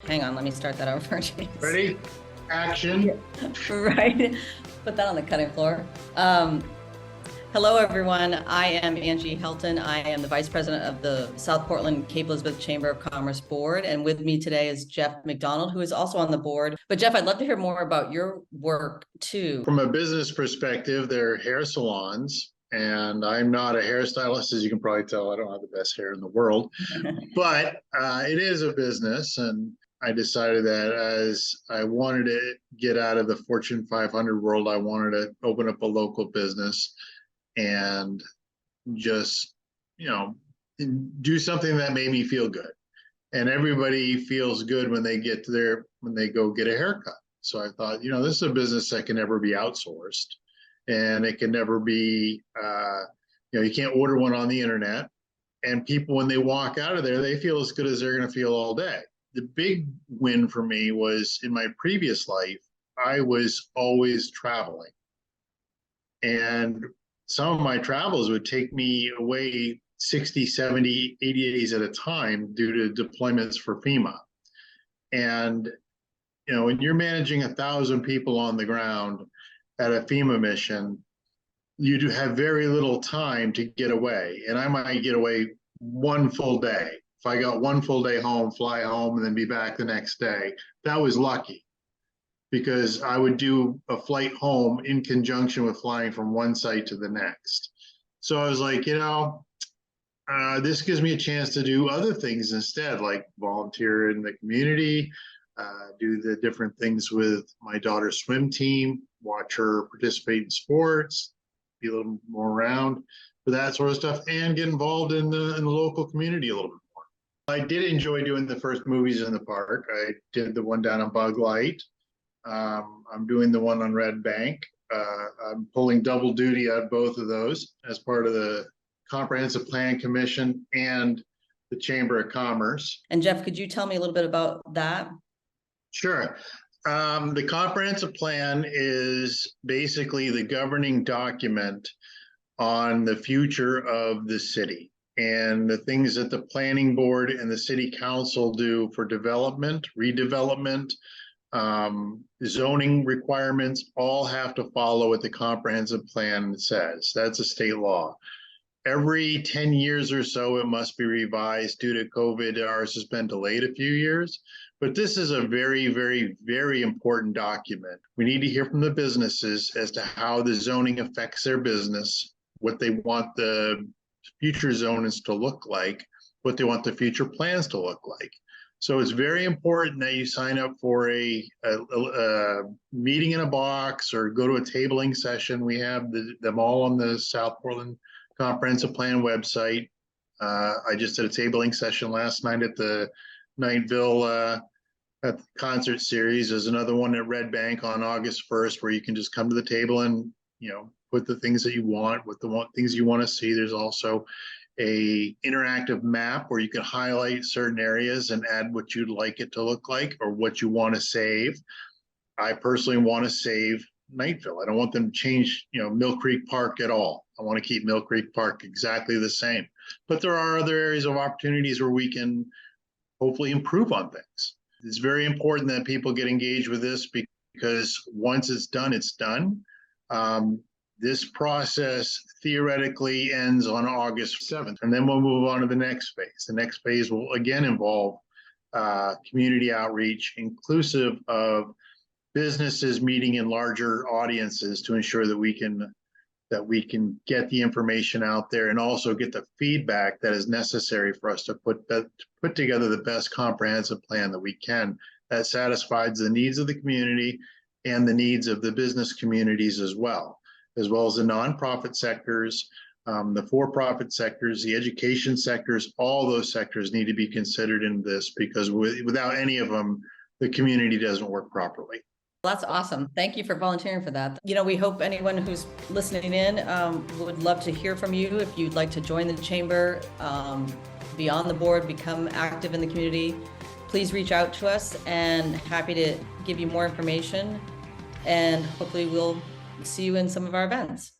Hang on, let me start that over. James. Ready? Action. Right. Put that on the cutting floor. Hello, everyone. I am Angie Helton. I am the Vice President of the South Portland Cape Elizabeth Chamber of Commerce Board. And with me today is Jeff McDonald, who is also on the board. But Jeff, I'd love to hear more about your work too. From a business perspective, they're hair salons. And I'm not a hairstylist, as you can probably tell. I don't have the best hair in the world. But it is a business. And I decided that as I wanted to get out of the Fortune 500 world, I wanted to open up a local business and just, do something that made me feel good. And everybody feels good when they go get a haircut. So I thought, this is a business that can never be outsourced, and it can never be, you can't order one on the internet. And people, when they walk out of there, they feel as good as they're going to feel all day. The big win for me was in my previous life, I was always traveling. And some of my travels would take me away 60, 70, 80 days at a time due to deployments for FEMA. And, when you're managing 1,000 people on the ground at a FEMA mission, you do have very little time to get away. And I might get away one full day. If I got one full day home, fly home, and then be back the next day, that was lucky, because I would do a flight home in conjunction with flying from one site to the next. So I was like, this gives me a chance to do other things instead, like volunteer in the community, do the different things with my daughter's swim team, watch her participate in sports, be a little more around for that sort of stuff, and get involved in the local community a little bit more. I did enjoy doing the first movies in the park. I did the one down on Bug Light. I'm doing the one on Red Bank. I'm pulling double duty on both of those as part of the Comprehensive Plan Commission and the Chamber of Commerce. And Jeff, could you tell me a little bit about that? Sure. The Comprehensive Plan is basically the governing document on the future of the city and the things that the planning board and the city council do for development, redevelopment, zoning requirements, all have to follow what the comprehensive plan says. That's a state law. Every 10 years or so, it must be revised. Due to COVID, ours has been delayed a few years. But this is a very, very, very important document. We need to hear from the businesses as to how the zoning affects their business, what they want the future zones to look like, what they want the future plans to look like. So it's very important that you sign up for a meeting in a box or go to a tabling session. We have them all on the South Portland Comprehensive Plan website. I just did a tabling session last night at the Nightville at the concert series. There's another one at Red Bank on August 1st where you can just come to the table and, put the things that you want, things you want to see. There's also a interactive map where you can highlight certain areas and add what you'd like it to look like or what you want to save. I personally want to save Nightville. I don't want them to change, Mill Creek Park at all. I want to keep Mill Creek Park exactly the same. But there are other areas of opportunities where we can hopefully improve on things. It's very important that people get engaged with this, because once it's done, it's done. This process theoretically ends on August 7th, and then we'll move on to the next phase. The next phase will again involve community outreach, inclusive of businesses meeting in larger audiences to ensure that we can get the information out there and also get the feedback that is necessary for us to put together the best comprehensive plan that we can that satisfies the needs of the community and the needs of the business communities as well as the nonprofit sectors, the for-profit sectors, the education sectors. All those sectors need to be considered in this, because without any of them, the community doesn't work properly. That's awesome. Thank you for volunteering for that. We hope anyone who's listening in would love to hear from you. If you'd like to join the chamber, be on the board, become active in the community, please reach out to us, and happy to give you more information. And hopefully we'll see you in some of our events.